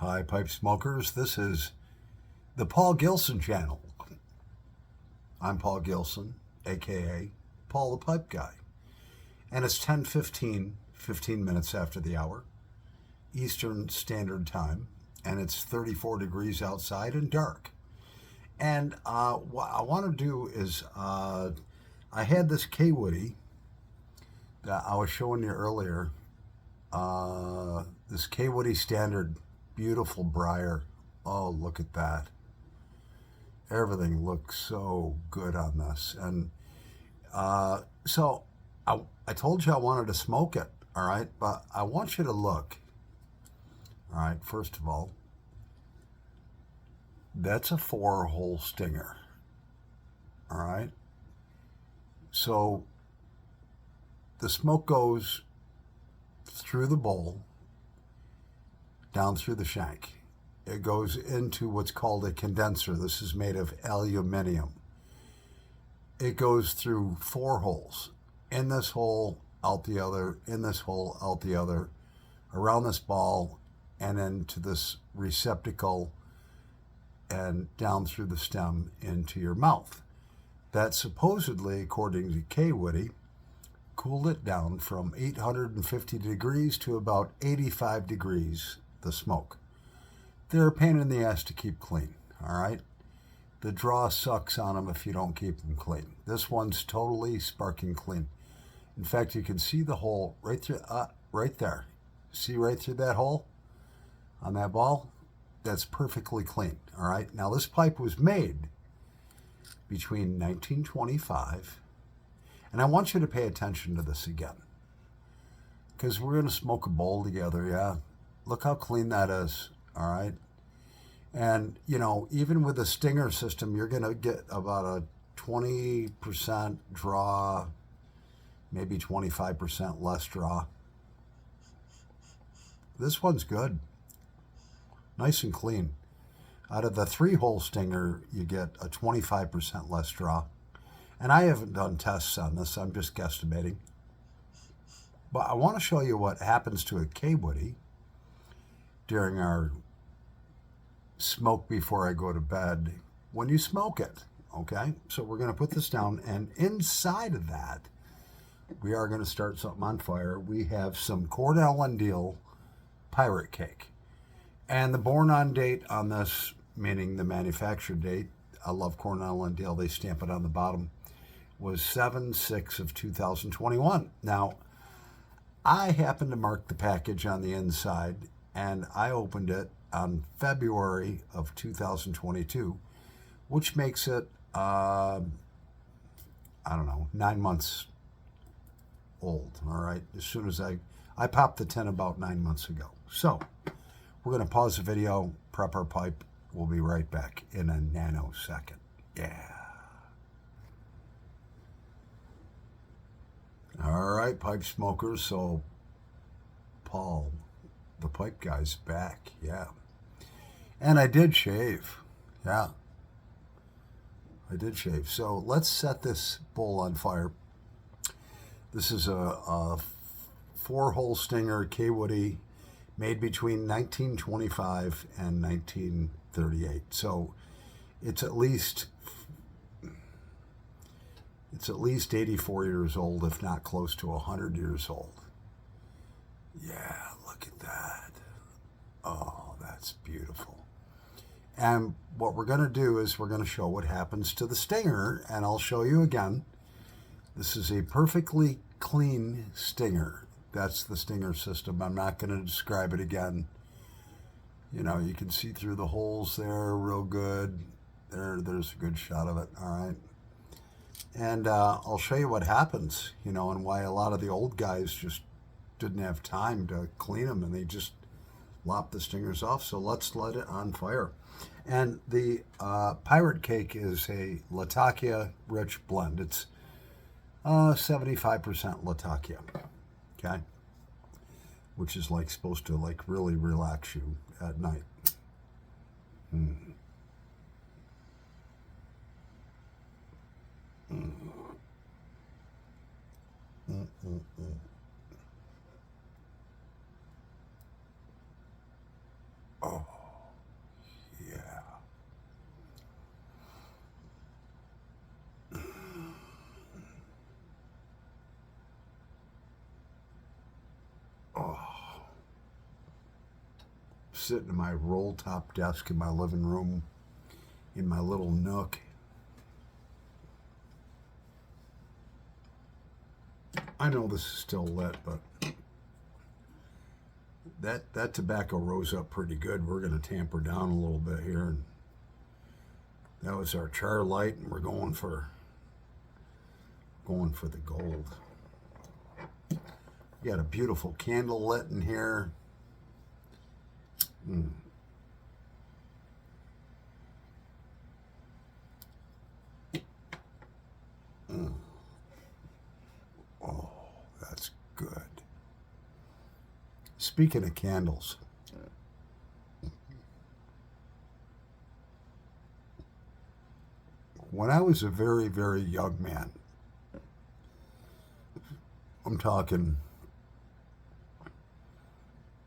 Hi, pipe smokers. This is the Paul Gilson channel. I'm Paul Gilson, aka Paul the Pipe Guy. And it's 10:15, 15 minutes after the hour, Eastern Standard Time, and it's 34 degrees outside and dark. And what I want to do is, I had this Kaywoodie that I was showing you earlier. This Kaywoodie Standard, beautiful briar. Oh, look at that. Everything looks so good on this. And so I told you I wanted to smoke it, all right? But I want you to look. All right, first of all, that's a 4-hole stinger, all right? So the smoke goes through the bowl, down through the shank. It goes into what's called a condenser. This is made of aluminum. It goes through 4 holes. In this hole, out the other, in this hole, out the other, around this ball, and into this receptacle, and down through the stem into your mouth. That supposedly, according to Kaywoodie, cooled it down from 850 degrees to about 85 degrees, the smoke. They're a pain in the ass to keep clean, all right? The draw sucks on them if you don't keep them clean. This one's totally sparking clean. In fact, you can see the hole right through, right there. See right through that hole on that ball? That's perfectly clean, all right? Now, this pipe was made between 1925, and I want you to pay attention to this again, because we're going to smoke a bowl together, yeah? Look how clean that is, all right? And, you know, even with the stinger system, you're going to get about a 20% draw, maybe 25% less draw. This one's good. Nice and clean. Out of the 3-hole stinger, you get a 25% less draw. And I haven't done tests on this. I'm just guesstimating. But I want to show you what happens to a Kaywoodie during our smoke before I go to bed when you smoke it, okay? So we're going to put this down, and inside of that, we are going to start something on fire. We have some Cornell and Deal pirate cake. And the born on date on this, meaning the manufacture date, I love Cornell and Deal, they stamp it on the bottom, was 7/6 of 2021. Now, I happened to mark the package on the inside, and I opened it on February of 2022, which makes it, I don't know, 9 months old, all right? As soon as I popped the tin about 9 months ago. So we're going to pause the video, prep our pipe. We'll be right back in a nanosecond. Yeah. All right, pipe smokers. So Paul, the pipe guy's back. Yeah. And I did shave. Yeah. I did shave. So let's set this bowl on fire. This is a 4-hole stinger Kaywoodie made between 1925 and 1938. So it's at least 84 years old, if not close to 100 years old. Yeah, look at that. Oh, that's beautiful. And what we're going to do is we're going to show what happens to the stinger, and I'll show you again. This is a perfectly clean stinger. That's the stinger system. I'm not going to describe it again. You know, you can see through the holes there real good. There's a good shot of it, all right? And I'll show you what happens, you know, and why a lot of the old guys just didn't have time to clean them, and they just lop the stingers off. So let's light it on fire. And the pirate cake is a Latakia rich blend. It's 75% Latakia, okay? Which is like supposed to like really relax you at night. Mm. Mm. Mm, mm, mm. Oh. sitting at my roll top desk in my living room, in my little nook. I know this is still lit, but that tobacco rose up pretty good. We're going to tamper down a little bit here. And that was our char light, and we're going for the gold. We got a beautiful candle lit in here. Mm. Mm. Oh, that's good. Speaking of candles, when I was a very, very young man, I'm talking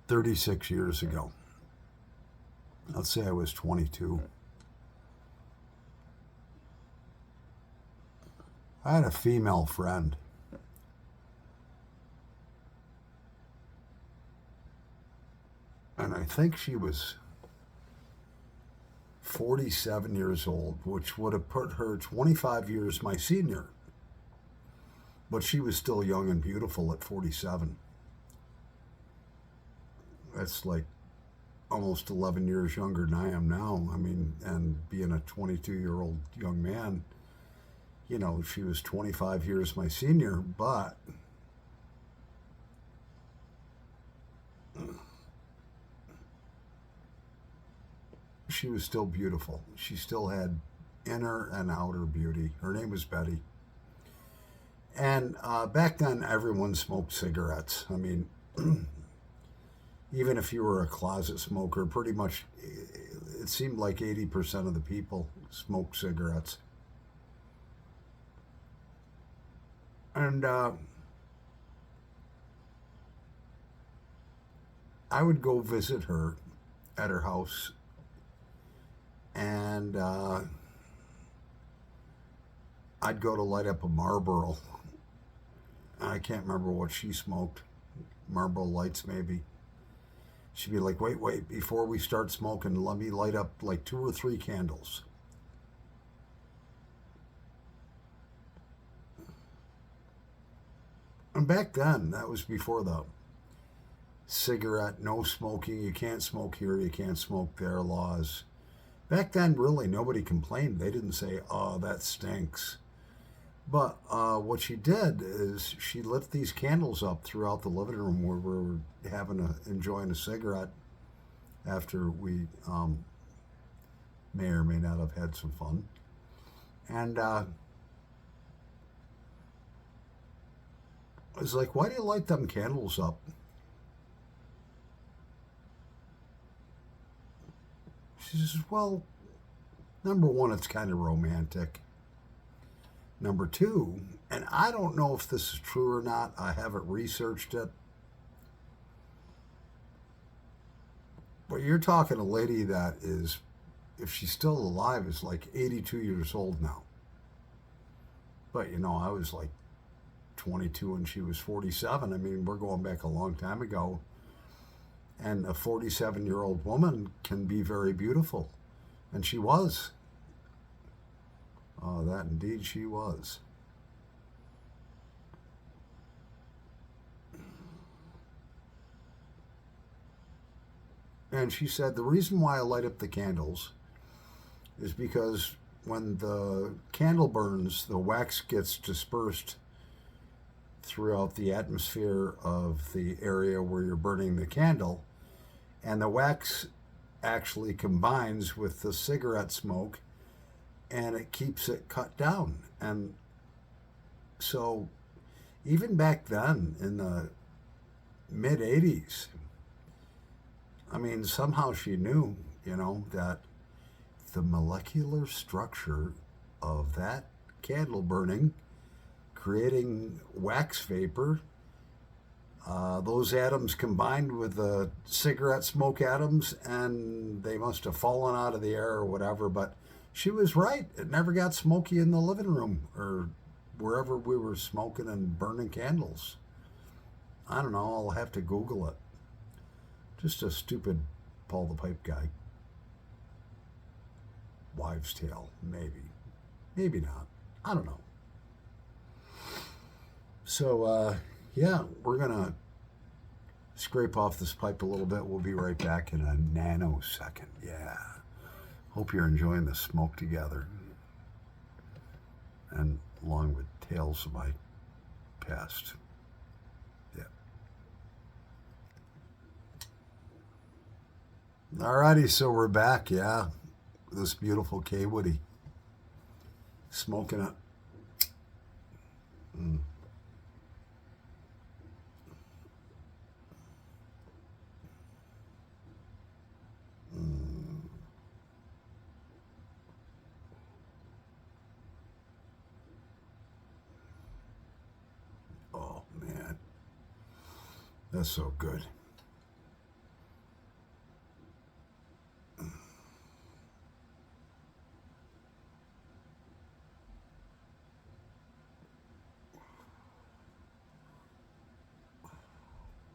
36 years ago, let's say I was 22, I had a female friend. And I think she was 47 years old, which would have put her 25 years my senior. But she was still young and beautiful at 47. That's like almost 11 years younger than I am now. I mean, and being a 22-year-old young man, you know, she was 25 years my senior, but she was still beautiful. She still had inner and outer beauty. Her name was Betty. And back then, everyone smoked cigarettes. I mean, even if you were a closet smoker, pretty much it seemed like 80% of the people smoked cigarettes. And I would go visit her at her house, and I'd go to light up a Marlboro. I can't remember what she smoked. Marlboro Lights, maybe. She'd be like, wait, before we start smoking, let me light up like 2 or 3 candles. And back then, that was before the cigarette, no smoking, you can't smoke here, you can't smoke there laws. Back then, really, nobody complained. They didn't say, oh, that stinks. But what she did is she lit these candles up throughout the living room where we were enjoying a cigarette after we may or may not have had some fun. And I was like, why do you light them candles up? She says, well, number one, it's kind of romantic. Number two, and I don't know if this is true or not, I haven't researched it, but you're talking a lady that is, if she's still alive, is like 82 years old now. But, you know, I was like 22 and she was 47. I mean, we're going back a long time ago. And a 47-year-old woman can be very beautiful. And she was. Oh, that indeed she was. And she said, the reason why I light up the candles is because when the candle burns, the wax gets dispersed throughout the atmosphere of the area where you're burning the candle. And the wax actually combines with the cigarette smoke, and it keeps it cut down. And so even back then in the mid 80s, I mean, somehow she knew, you know, that the molecular structure of that candle burning, creating wax vapor, those atoms combined with the cigarette smoke atoms, and they must have fallen out of the air or whatever. But she was right. It never got smoky in the living room or wherever we were smoking and burning candles. I don't know. I'll have to Google it. Just a stupid Paul the Pipe Guy. Wives' tale, maybe. Maybe not. I don't know. So, yeah, we're going to scrape off this pipe a little bit. We'll be right back in a nanosecond. Yeah. Hope you're enjoying the smoke together. And along with tales of my past. Yeah. Alrighty, so we're back, yeah. This beautiful Kaywoodie. Smoking it. Mm. Mm. Oh, man. That's so good.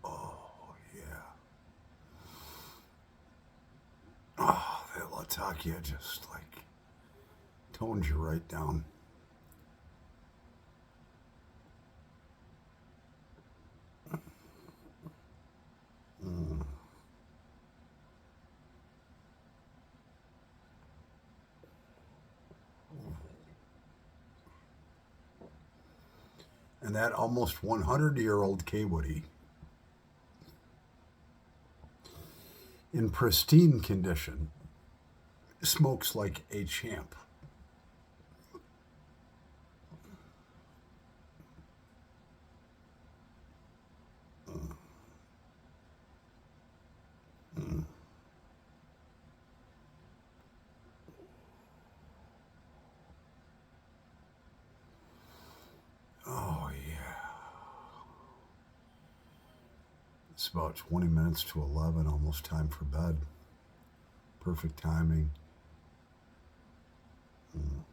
Oh, yeah. Oh, that Latakia just like tones you right down. Mm. And that almost 100-year-old Kaywoodie, in pristine condition, smokes like a champ. Mm. Mm. Oh, yeah. It's about 20 minutes to 11, almost time for bed. Perfect timing. Mm.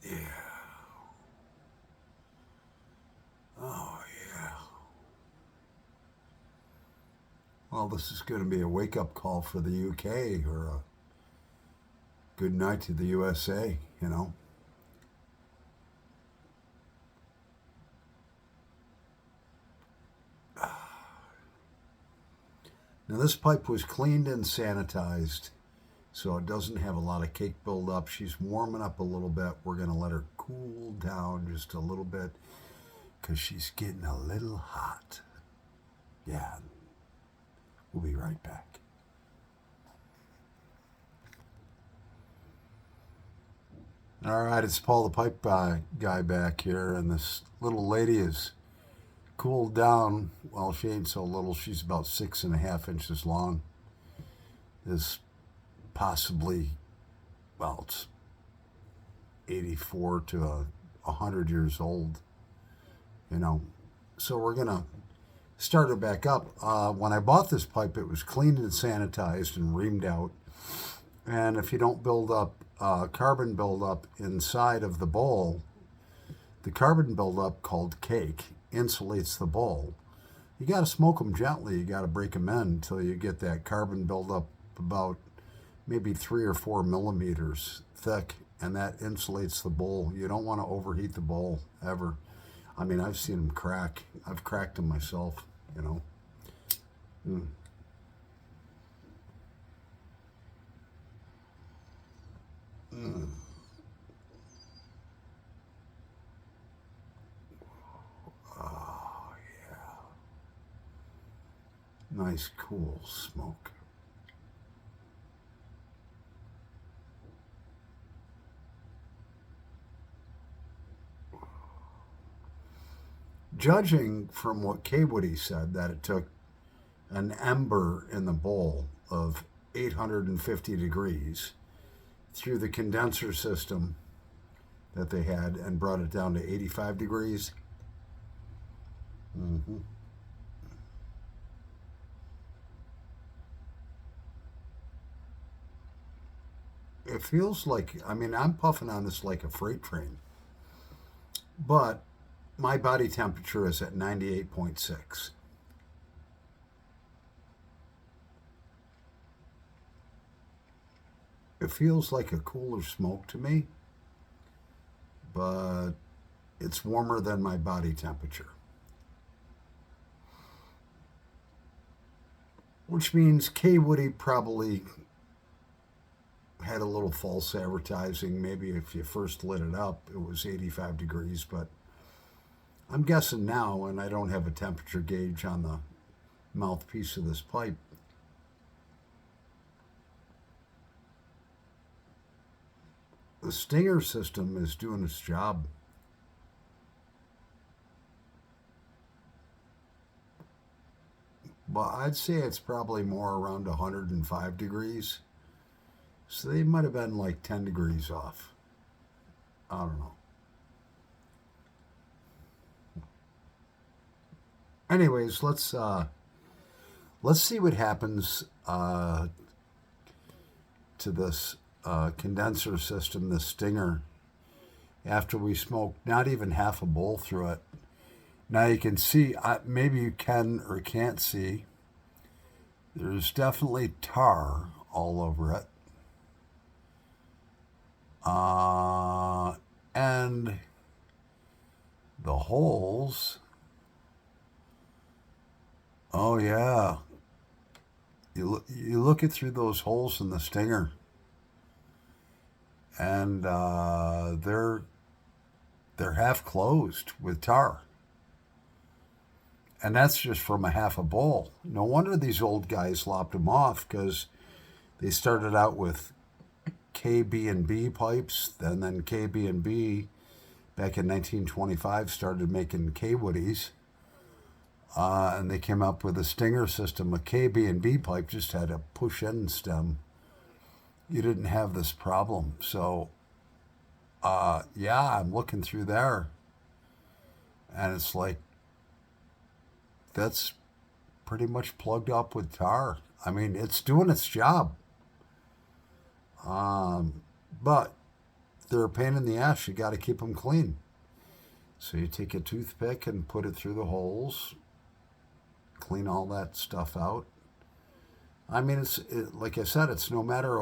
Yeah. Oh, yeah. Well, this is going to be a wake-up call for the UK, or a good night to the USA, you know. Now, this pipe was cleaned and sanitized, so it doesn't have a lot of cake buildup. She's warming up a little bit. We're going to let her cool down just a little bit because she's getting a little hot. Yeah. We'll be right back. All right, it's Paul the Pipe Guy back here, and this little lady is cooled down. Well, she ain't so little. She's about 6.5 inches long. Is possibly, well, it's 84 to 100 years old, you know. So we're going to start her back up. When I bought this pipe, it was cleaned and sanitized and reamed out. And if you don't build up carbon buildup inside of the bowl, the carbon buildup, called cake, insulates the bowl. You got to smoke them gently. You got to break them in until you get that carbon buildup about maybe 3 or 4 millimeters thick, and that insulates the bowl. You don't want to overheat the bowl ever. I mean, I've seen them crack. I've cracked them myself, you know. Mm. Mm. Oh, yeah. Nice, cool smoke. Judging from what Kaywoodie said, that it took an ember in the bowl of 850 degrees through the condenser system that they had and brought it down to 85 degrees. Mm-hmm. It feels like, I mean, I'm puffing on this like a freight train, but my body temperature is at 98.6. It feels like a cooler smoke to me, but it's warmer than my body temperature. Which means Kaywoodie probably had a little false advertising. Maybe if you first lit it up, it was 85 degrees, but I'm guessing now, and I don't have a temperature gauge on the mouthpiece of this pipe. The stinger system is doing its job. But I'd say it's probably more around 105 degrees. So they might have been like 10 degrees off. I don't know. Anyways, let's see what happens to this condenser system, the stinger, after we smoke not even half a bowl through it. Now you can see, maybe you can or can't see, there's definitely tar all over it. And the holes, oh yeah, you look it through those holes in the stinger, and they're half closed with tar. And that's just from a half a bowl. No wonder these old guys lopped them off, because they started out with KB&B pipes, and then KB&B back in 1925 started making Kaywoodies, and they came up with a stinger system. A KB&B pipe just had a push-in stem. You didn't have this problem. So, yeah, I'm looking through there, and it's like, that's pretty much plugged up with tar. I mean, it's doing its job. But they're a pain in the ass. You got to keep them clean. So you take a toothpick and put it through the holes, clean all that stuff out. I mean, like I said, it's no matter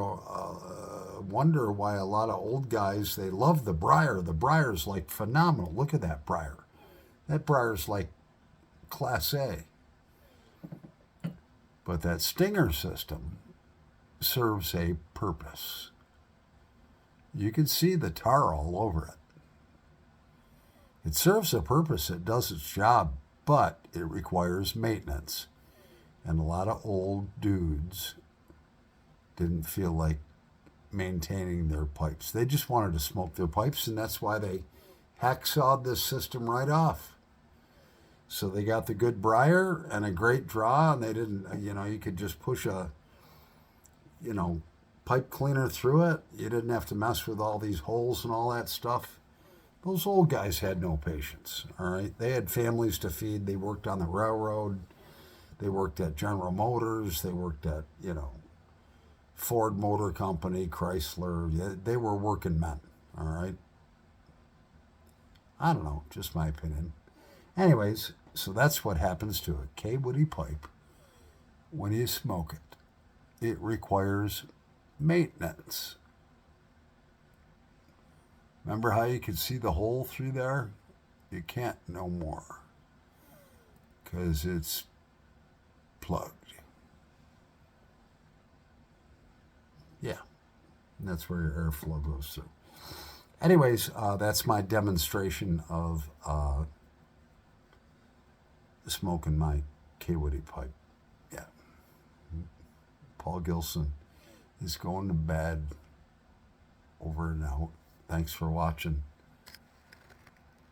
wonder why a lot of old guys, they love the briar. The briar's like phenomenal. Look at that briar. That briar's like Class A. But that stinger system serves a purpose. You can see the tar all over it. It serves a purpose, it does its job, but it requires maintenance. And a lot of old dudes didn't feel like maintaining their pipes. They just wanted to smoke their pipes, and that's why they hacksawed this system right off. So they got the good briar and a great draw, and they didn't, you could just push a, pipe cleaner through it. You didn't have to mess with all these holes and all that stuff. Those old guys had no patience, all right? They had families to feed. They worked on the railroad. They worked at General Motors. They worked at, Ford Motor Company, Chrysler. They were working men, all right? I don't know, just my opinion. Anyways, so that's what happens to a Kaywoodie pipe when you smoke it. It requires maintenance. Remember how you could see the hole through there? You can't no more, because it's plugged. Yeah, and that's where your airflow goes through. Anyways, that's my demonstration of smoking my Kaywoodie pipe. Yeah. Paul Gilson is going to bed. Over and out. Thanks for watching.